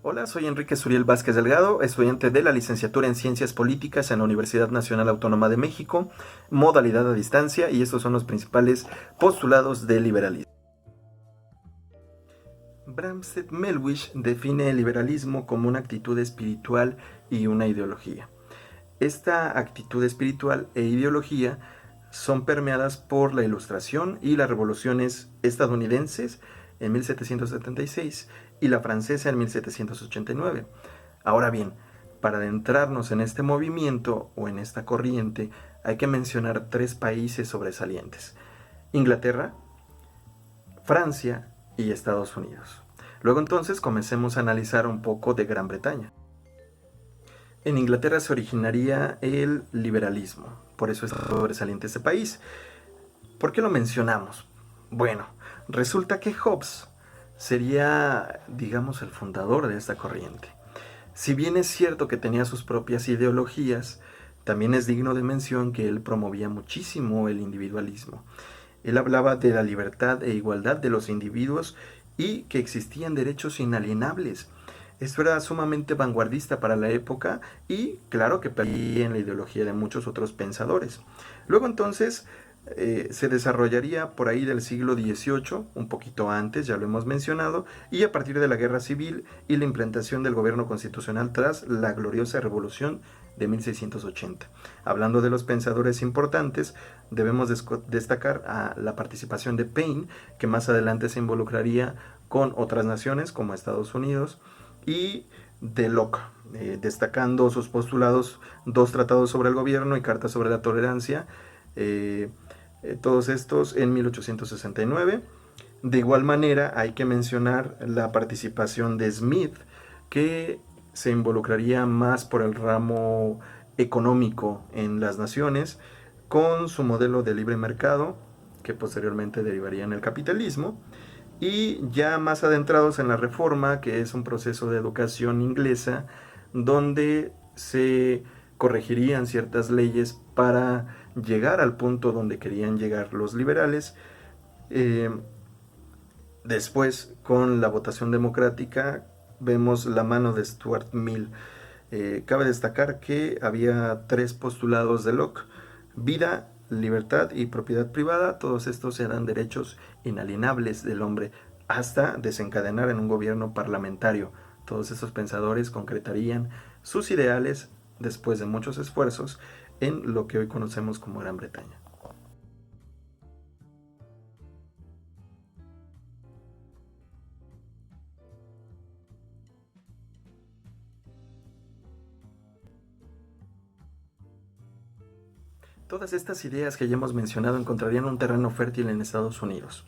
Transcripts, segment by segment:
Hola, soy Enrique Suriel Vázquez Delgado, estudiante de la licenciatura en Ciencias Políticas en la Universidad Nacional Autónoma de México, modalidad a distancia, y estos son los principales postulados del liberalismo. Bramstedt Melwisch define el liberalismo como una actitud espiritual y una ideología. Esta actitud espiritual e ideología son permeadas por la Ilustración y las revoluciones estadounidenses en 1776 y la francesa en 1789. Ahora bien, para adentrarnos en este movimiento o en esta corriente, hay que mencionar tres países sobresalientes: Inglaterra, Francia y Estados Unidos. Luego entonces comencemos a analizar un poco de Gran Bretaña. En Inglaterra se originaría el liberalismo, por eso es sobresaliente este país. ¿Por qué lo mencionamos? Bueno, resulta que Hobbes sería, digamos, el fundador de esta corriente. Si bien es cierto que tenía sus propias ideologías, también es digno de mención que él promovía muchísimo el individualismo. Él hablaba de la libertad e igualdad de los individuos y que existían derechos inalienables. Esto era sumamente vanguardista para la época y claro que perdía en la ideología de muchos otros pensadores. Luego entonces se desarrollaría por ahí del siglo XVIII, un poquito antes, ya lo hemos mencionado, y a partir de la Guerra Civil y la implantación del gobierno constitucional tras la gloriosa Revolución de 1680. Hablando de los pensadores importantes, debemos destacar a la participación de Paine, que más adelante se involucraría con otras naciones como Estados Unidos, y de Locke, destacando sus postulados, dos tratados sobre el gobierno y cartas sobre la tolerancia, todos estos en 1869. De igual manera hay que mencionar la participación de Smith, que se involucraría más por el ramo económico en las naciones, con su modelo de libre mercado, que posteriormente derivaría en el capitalismo, y ya más adentrados en la reforma, que es un proceso de educación inglesa, donde se corregirían ciertas leyes para llegar al punto donde querían llegar los liberales. Eh, Después, con la votación democrática, vemos la mano de Stuart Mill. Cabe destacar que había tres postulados de Locke: vida, libertad y propiedad privada. Todos estos eran derechos inalienables del hombre hasta desencadenar en un gobierno parlamentario. Todos estos pensadores concretarían sus ideales después de muchos esfuerzos en lo que hoy conocemos como Gran Bretaña. Todas estas ideas que ya hemos mencionado encontrarían un terreno fértil en Estados Unidos.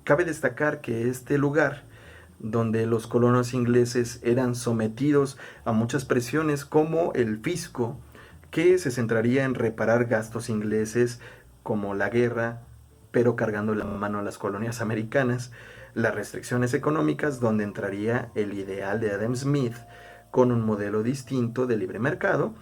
Cabe destacar que este lugar, donde los colonos ingleses eran sometidos a muchas presiones como el fisco, que se centraría en reparar gastos ingleses como la guerra, pero cargando la mano a las colonias americanas, las restricciones económicas, donde entraría el ideal de Adam Smith con un modelo distinto de libre mercado,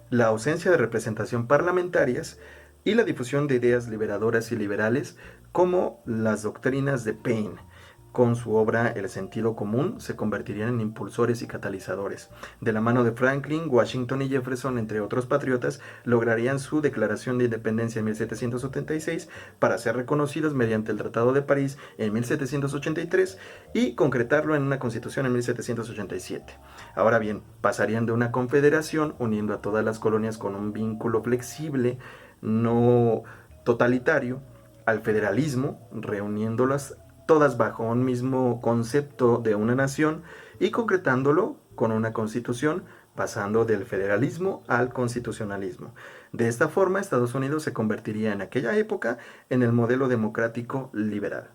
la ausencia de representación parlamentarias y la difusión de ideas liberadoras y liberales como las doctrinas de Paine. Con su obra El sentido común se convertirían en impulsores y catalizadores. De la mano de Franklin, Washington y Jefferson, entre otros patriotas, lograrían su declaración de independencia en 1776 para ser reconocidos mediante el Tratado de París en 1783 y concretarlo en una constitución en 1787. Ahora bien, pasarían de una confederación uniendo a todas las colonias con un vínculo flexible, no totalitario, al federalismo, reuniéndolas todas bajo un mismo concepto de una nación y concretándolo con una constitución, pasando del federalismo al constitucionalismo. De esta forma, Estados Unidos se convertiría en aquella época en el modelo democrático liberal.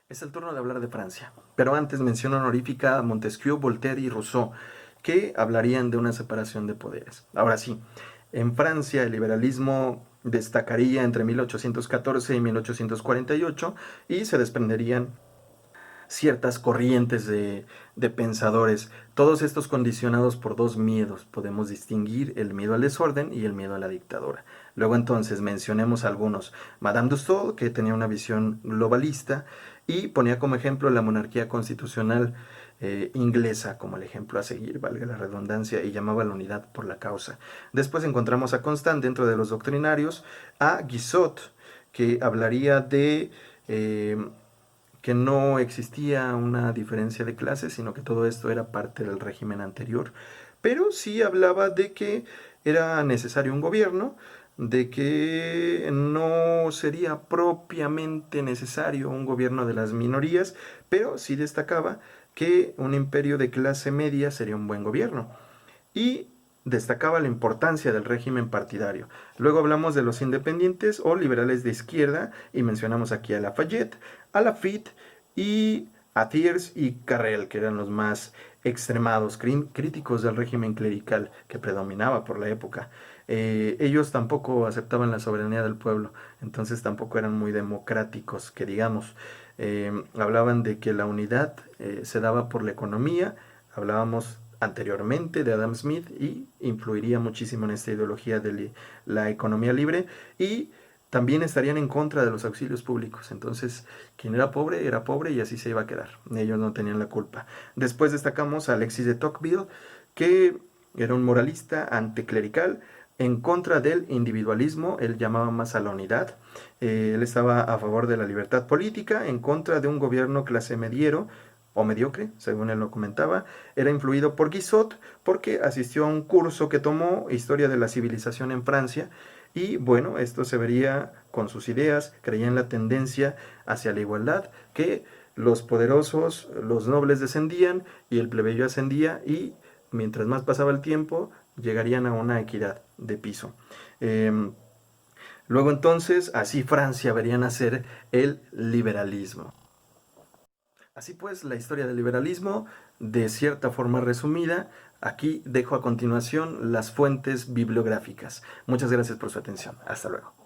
Es el turno de hablar de Francia, pero antes mención honorífica a Montesquieu, Voltaire y Rousseau, que hablarían de una separación de poderes. Ahora sí, en Francia el liberalismo destacaría entre 1814 y 1848 y se desprenderían ciertas corrientes de pensadores, todos estos condicionados por dos miedos. Podemos distinguir el miedo al desorden y el miedo a la dictadura. Luego entonces mencionemos algunos. Madame de Staël, que tenía una visión globalista y ponía como ejemplo la monarquía constitucional, inglesa como el ejemplo a seguir, valga la redundancia, y llamaba a la unidad por la causa. Después encontramos a Constant dentro de los doctrinarios, a Guizot, que hablaría de que no existía una diferencia de clases, sino que todo esto era parte del régimen anterior, pero sí hablaba de que era necesario un gobierno, de que no sería propiamente necesario un gobierno de las minorías, pero sí destacaba que un imperio de clase media sería un buen gobierno. Y destacaba la importancia del régimen partidario. Luego hablamos de los independientes o liberales de izquierda y mencionamos aquí a Lafayette, a Lafitte y a Thiers y Carrel, que eran los más extremados, críticos del régimen clerical que predominaba por la época. Ellos tampoco aceptaban la soberanía del pueblo, entonces tampoco eran muy democráticos, que digamos. Hablaban de que la unidad se daba por la economía, hablábamos anteriormente de Adam Smith y influiría muchísimo en esta ideología de la economía libre, y también estarían en contra de los auxilios públicos. Entonces, quien era pobre y así se iba a quedar. Ellos no tenían la culpa. Después destacamos a Alexis de Tocqueville, que era un moralista anticlerical, en contra del individualismo. Él llamaba más a la unidad. Él estaba a favor de la libertad política, en contra de un gobierno clase mediero o mediocre, según él lo comentaba. Era influido por Guizot porque asistió a un curso que tomó Historia de la Civilización en Francia, y bueno, esto se vería con sus ideas. Creía en la tendencia hacia la igualdad, que los poderosos, los nobles descendían y el plebeyo ascendía, y mientras más pasaba el tiempo llegarían a una equidad de piso. Luego entonces, así Francia vería nacer el liberalismo. Así pues, la historia del liberalismo, de cierta forma resumida. Aquí dejo a continuación las fuentes bibliográficas. Muchas gracias por su atención. Hasta luego.